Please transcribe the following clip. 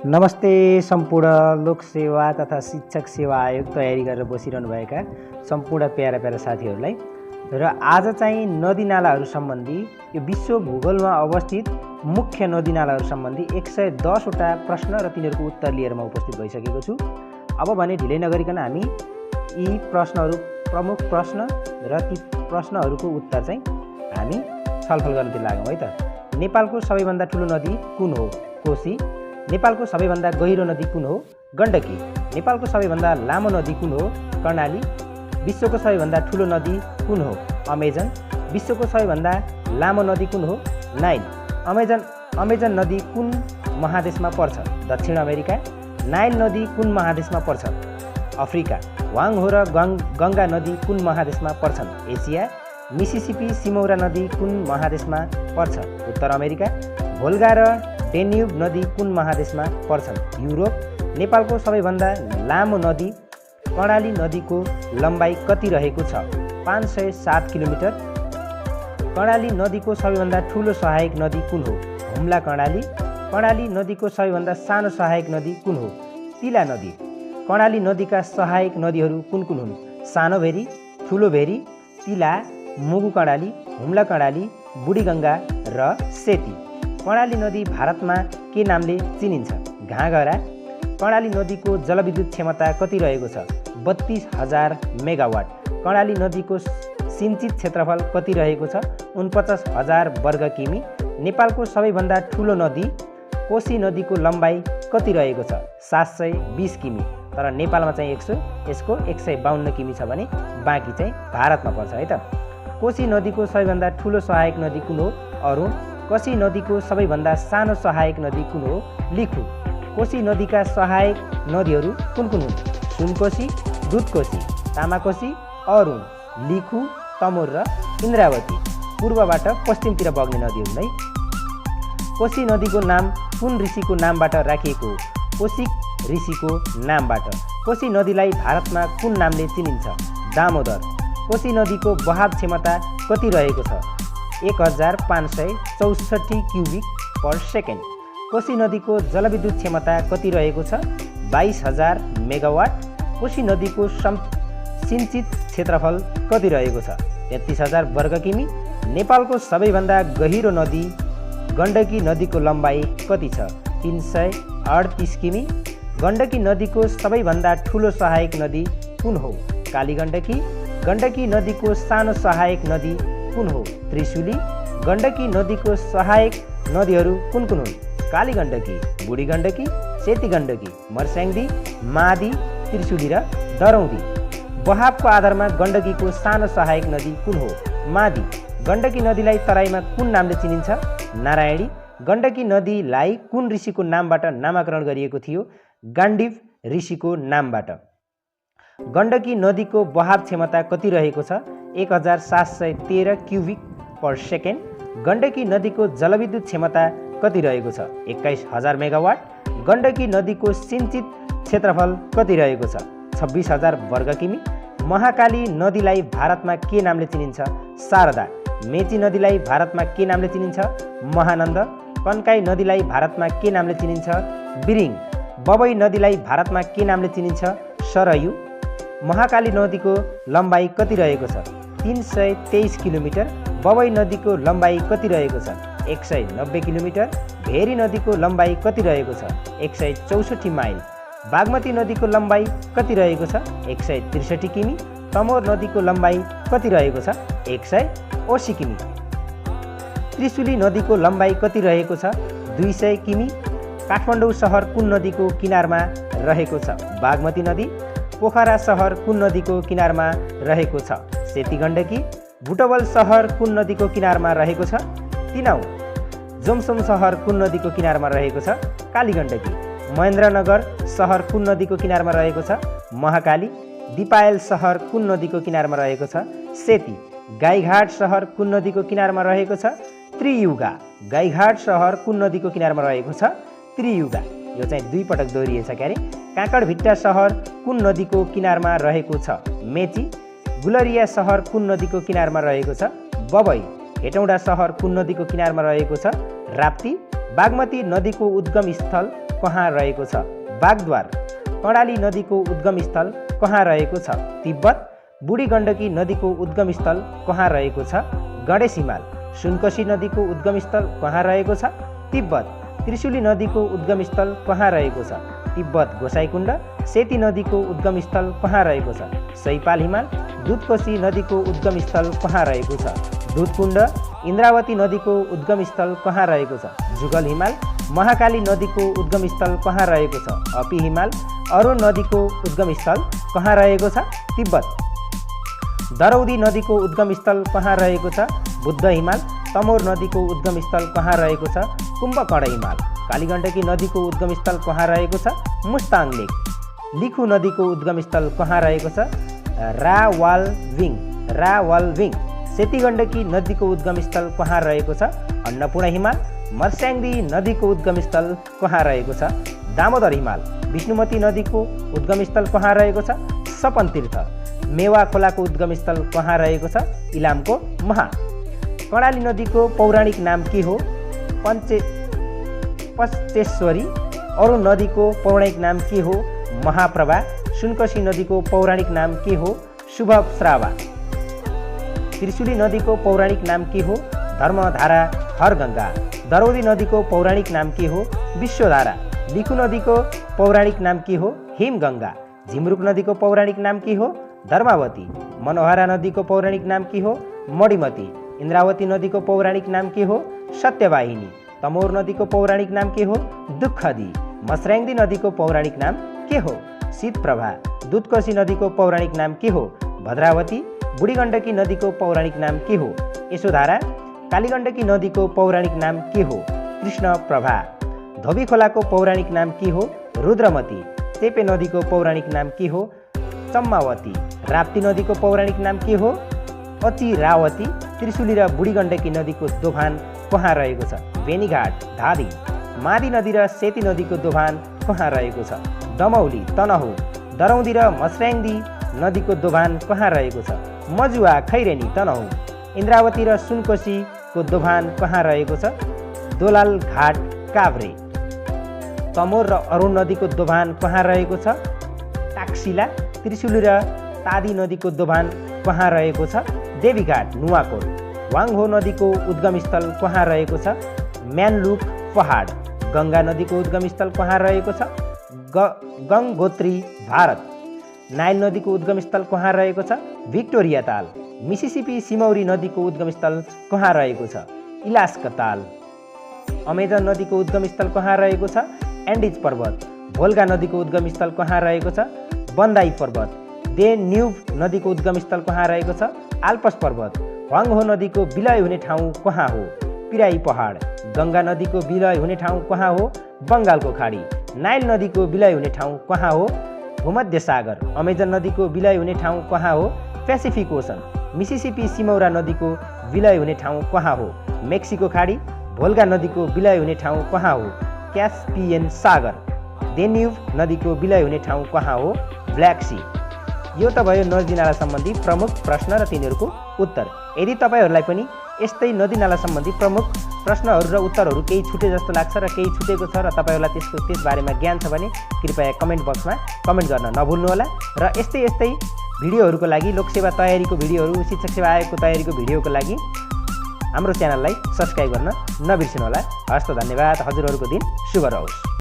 नमस्ते सम्पूर्ण लोकसेवा तथा शिक्षक सेवा आयोग तयारी गरेर बसिरहनुभएका सम्पूर्ण प्यारा प्यारा साथीहरूलाई र आज चाहिँ नदीनालाहरू सम्बन्धी यो विश्व भूगोलमा अवस्थित मुख्य नदीनालाहरू सम्बन्धी 110 वटा प्रश्न र तिनीहरूको उत्तर लिएर म उपस्थित भइसकेको छु। अब भने ढिलै नगरिकन हामी यी प्रश्नहरू प्रमुख प्रश्न र ती प्रश्नहरूको उत्तर चाहिँ हामी छलफल गर्नतिर लागौँ है त। नेपालको सबैभन्दा ठुलो नदी कुन हो? कोशी। नेपालको सबैभन्दा गहिरो नदी कुन हो? गण्डकी। नेपालको सबैभन्दा लामो नदी कुन हो? कर्णाली। विश्वको सबैभन्दा ठुलो नदी कुन हो? अमेजन। विश्वको सबैभन्दा लामो नदी कुन हो? नाइल। अमेजन नदी कुन महादेशमा पर्छ? दक्षिण अमेरिका। नाइल नदी कुन महादेशमा पर्छ? अफ्रिका। वाङहो र गङ्गा नदी कुन महादेशमा पर्छन्? एसिया। मिसिसिपी सिमौरा नदी कुन महादेशमा पर्छ? उत्तर अमेरिका। भोल्गा र डेन्युब नदी कुन महादेशमा पर्छन्? युरोप। नेपालको सबैभन्दा लामो नदी कर्णाली नदीको लम्बाइ कति रहेको छ? 507 किलोमिटर। कर्णाली नदीको सबैभन्दा ठुलो सहायक नदी कुन हो? हुम्ला कर्णाली। कर्णाली नदीको सबैभन्दा सानो सहायक नदी कुन हो? तिला नदी। कर्णाली नदीका सहायक नदीहरू कुन कुन हुन्? सानो भेरी, ठुलो भेरी, तिला, मुगु कर्णाली, हुम्ला कर्णाली, बुढीगङ्गा र सेती। कर्णाली नदी भारतमा के नामले चिनिन्छ? घाँघरा। कर्णाली नदीको जलविद्युत क्षमता कति रहेको छ? 32,000 मेगावाट। कर्णाली नदीको सिंचित क्षेत्रफल कति रहेको छ? 49,000 वर्ग किमी। नेपालको सबैभन्दा ठुलो नदी कोशी नदीको लम्बाइ कति रहेको छ? 720 किमी। तर नेपालमा चाहिँ यसको 152 किमी छ भने बाँकी चाहिँ भारतमा पर्छ है त। कोशी नदीको सबैभन्दा ठुलो सहायक नदी कुन हो? अरुण। कोशी नदीको सबैभन्दा सानो सहायक नदी कुन हो? लिखु। कोशी नदीका सहायक नदीहरू कुन कुन हुन्? सुनकोशी, दुधकोशी, तामाकोशी, अरुण, लिखु, तमोर र इन्द्रावती। पूर्वबाट पश्चिमतिर बग्ने नदीहरू नै। कोशी नदीको नाम कुन ऋषिको नामबाट राखिएको हो? कोशिक ऋषिको नामबाट। कोशी नदीलाई भारतमा कुन नामले चिनिन्छ? दामोदर। कोशी नदीको बहाव क्षमता कति रहेको छ? 1564 क्युबिक पर सेकेन्ड। कोशी नदीको जलविद्युत क्षमता कति रहेको छ? 22,000 मेगावाट। कोशी नदीको सिंचित क्षेत्रफल कति रहेको छ? 33,000 वर्ग किमी। नेपालको सबैभन्दा गहिरो नदी गण्डकी नदीको लम्बाइ कति छ? 338 किमी। गण्डकी नदीको सबैभन्दा ठुलो सहायक नदी कुन हो? कालीगण्डकी। गण्डकी नदीको सानो सहायक नदी कुन हो? त्रिशुली। गण्डकी नदीको सहायक नदीहरू कुन कुन हुन्? कालीगण्डकी, बुढीगण्डकी, सेतीगण्डकी, मर्स्याङ्दी, मादी, त्रिशुली र दरौदी। बहावको आधारमा गण्डकीको सानो सहायक नदी कुन हो? मादी। गण्डकी नदीलाई तराईमा कुन नामले चिनिन्छ? नारायणी। गण्डकी नदीलाई कुन ऋषिको नामबाट नामाकरण गरिएको थियो? गाण्डीव ऋषिको नामबाट। गण्डकी नदीको बहाव क्षमता कति रहेको छ? 1713 क्युबिक पर सेकेन्ड। गण्डकी नदीको जलविद्युत क्षमता कति रहेको छ? 21,000 मेगावाट। गण्डकी नदीको सिंचित क्षेत्रफल कति रहेको छ? 26,000 वर्ग किमी। महाकाली नदीलाई भारतमा के नामले चिनिन्छ? शारदा। मेची नदीलाई भारतमा के नामले चिनिन्छ? महानन्द। कन्काई नदीलाई भारतमा के नामले चिनिन्छ? बिरिङ। बबई नदीलाई भारतमा के नामले चिनिन्छ? सरयू। महाकाली नदीको लम्बाइ कति रहेको छ? 323 किलोमिटर। बबई नदीको लम्बाइ कति रहेको छ? 190 किलोमिटर। भेरी नदीको लम्बाइ कति रहेको छ? 164 माइल। बागमती नदीको लम्बाइ कति रहेको छ? 163 किमी। तमोर नदीको लम्बाइ कति रहेको छ? 180 किमी। त्रिशुली नदीको लम्बाइ कति रहेको छ? 200 किमी। काठमाडौँ सहर कुन नदीको किनारमा रहेको छ? बागमती नदी। पोखरा सहर कुन नदीको किनारमा रहेको छ? सेती गण्डकी। बुटवल सहर कुन नदीको किनारमा रहेको छ? तिनाउ। जोमसोम सहर कुन नदीको किनारमा रहेको छ? कालीगण्डकी। महेन्द्रनगर सहर कुन नदीको किनारमा रहेको छ? महाकाली। दिपायल सहर कुन नदीको किनारमा रहेको छ? सेती। गाईघाट सहर कुन नदीको किनारमा रहेको छ? त्रियुगा। गाईघाट सहर कुन नदीको किनारमा रहेको छ? त्रियुगा। यो चाहिँ 2 पटक दोहोरिएछ क्यारे। काँकडभिट्टा सहर कुन नदीको किनारमा रहेको छ? मेची। गुलरिया सहर कुन नदीको किनारमा रहेको छ? बबई। हेटौँडा सहर कुन नदीको किनारमा रहेको छ? राप्ती। बागमती नदीको उद्गम स्थल कहाँ रहेको छ? बागद्वार। कर्णाली नदीको उद्गम स्थल कहाँ रहेको छ? तिब्बत। बुढी गण्डकी नदीको उद्गम स्थल कहाँ रहेको छ? गणेश हिमाल। सुनकोशी नदीको उद्गम स्थल कहाँ रहेको छ? तिब्बत। त्रिशुली नदीको उद्गम स्थल कहाँ रहेको छ? तिब्बत गोसाइकुण्ड। सेती नदीको उद्गम स्थल कहाँ रहेको छ? सैपाल हिमाल। दुधकोशी नदीको उद्गम स्थल कहाँ रहेको छ? दुधकुण्ड। इन्द्रावती नदीको उद्गम स्थल कहाँ रहेको छ? जुगल हिमाल। महाकाली नदीको उद्गम स्थल कहाँ रहेको छ? अपी हिमाल। अरुण नदीको उद्गम स्थल कहाँ रहेको छ? तिब्बत। दरौदी नदीको उद्गम स्थल कहाँ रहेको छ? बुद्ध हिमाल। तमोर नदीको उद्गम स्थल कहाँ रहेको छ? कुम्भकर्ण हिमाल। कालीगण्डकी नदीको उद्गम स्थल कहाँ रहेको छ? मुस्ताङ लेक। लिखु नदीको उद्गम स्थल कहाँ रहेको छ? रावलविङ। सेतीगण्डकी नदीको उद्गम स्थल कहाँ रहेको छ? अन्नपूर्ण हिमाल। मर्स्याङ्दी नदीको उद्गम स्थल कहाँ रहेको छ? दामोदर हिमाल। विष्णुमती नदीको उद्गम स्थल कहाँ रहेको छ? सपन तीर्थ। मेवा खोलाको उद्गम स्थल कहाँ रहेको छ? इलामको महा। कर्णाली नदीको पौराणिक नाम के हो? पञ्चेश्वरी। अरुण नदीको पौराणिक नाम के हो? महाप्रभा। सुनकोशी नदीको पौराणिक नाम के हो? शुभश्रावा। त्रिशुली नदीको पौराणिक नाम के हो? धर्मधारा हरगङ्गा। दरौदी नदीको पौराणिक नाम के हो? विश्वधारा। लिखु नदीको पौराणिक नाम के हो? हिमगङ्गा। झिमरुक नदीको पौराणिक नाम के हो? धर्मावती। मनोहरा नदीको पौराणिक नाम के हो? मणिमती। इन्द्रावती नदीको पौराणिक नाम के हो? सत्यवाहिनी। तमोर नदीको पौराणिक नाम के हो? दुःखदी। मर्स्याङ्दी नदीको पौराणिक नाम के हो? शीतप्रभा। दुधकोशी नदीको पौराणिक नाम के हो? भद्रावती। बुढी गण्डकी नदीको पौराणिक नाम के हो? यशोधारा। कालीगण्डकी नदीको पौराणिक नाम के हो? कृष्णप्रभा। धोबी खोलाको पौराणिक नाम के हो? रुद्रमती। चेपे नदीको पौराणिक नाम के हो? चम्मावती। राप्ती नदीको पौराणिक नाम के हो? अचिरावती। त्रिशुली र बुढी गण्डकी नदीको दोभान कहाँ रहेको छ? बेनीघाट धादी। मादी नदी र सेती नदीको दोभान कहाँ रहेको छ? दमौली तनहुँ। दरौदी र मर्स्याङ्दी नदीको दोभान कहाँ रहेको छ? मजुवा खैरेनी तनहुँ। इन्द्रावती र सुनकोशीको दोभान कहाँ रहेको छ? दोलाल घाट काभ्रे। तमोर र अरुण नदीको दोभान कहाँ रहेको छ? टाक्सिला। त्रिशुली र तादी नदीको दोभान कहाँ रहेको छ? देवीघाट नुवाकोट। वाङहो नदीको उद्गम स्थल कहाँ रहेको छ? म्यानलुक पहाड। गङ्गा नदीको उद्गम स्थल कहाँ रहेको छ? गङ्गोत्री भारत। नाइल नदीको उद्गम स्थल कहाँ रहेको छ? भिक्टोरिया ताल। मिसिसिपी सिमौरी नदीको उद्गम स्थल कहाँ रहेको छ? इलास्का ताल। अमेजन नदीको उद्गम स्थल कहाँ रहेको छ? एन्डिज पर्वत। भोल्गा नदीको उद्गम स्थल कहाँ रहेको छ? बन्दाई पर्वत। डेन्युब नदीको उद्गम स्थल कहाँ रहेको छ? आल्पस पर्वत। ह्वाङहो नदीको विलय हुने ठाउँ कहाँ हो? पिराई पहाड। गङ्गा नदीको विलय हुने ठाउँ कहाँ हो? बङ्गालको खाडी। नाइल नदीको विलय हुने ठाउँ कहाँ हो? भूमध्य सागर। अमेजन नदीको विलय हुने ठाउँ कहाँ हो? Pacific ocean. मिसिसिपी सिमौरा नदीको विलय हुने ठाउँ कहाँ हो? मेक्सिको खाडी। भोल्गा नदीको विलय हुने ठाउँ कहाँ हो? क्यास्पियन सागर। डेन्युब नदीको विलय हुने ठाउँ कहाँ हो? Black Sea. यो त भयो नदीनाला सम्बन्धी प्रमुख प्रश्न र तिनीहरूको उत्तर। यदि तपाईँहरूलाई पनि यस्तै नदीनाला सम्बन्धी प्रमुख प्रश्नहरू र उत्तरहरू केही छुटे जस्तो लाग्छ र केही छुटेको छ र तपाईँहरूलाई त्यसबारेमा ज्ञान छ भने कृपया कमेन्ट बक्समा कमेन्ट गर्न नभुल्नुहोला। र यस्तै भिडियोहरूको लागि, लोकसेवा तयारीको भिडियोहरू, शिक्षक सेवा आयोगको तयारीको भिडियोको लागि हाम्रो च्यानललाई सब्स्क्राइब गर्न नबिर्सिनुहोला। हस्त धन्यवाद। हजुरहरूको दिन शुभ रहोस्।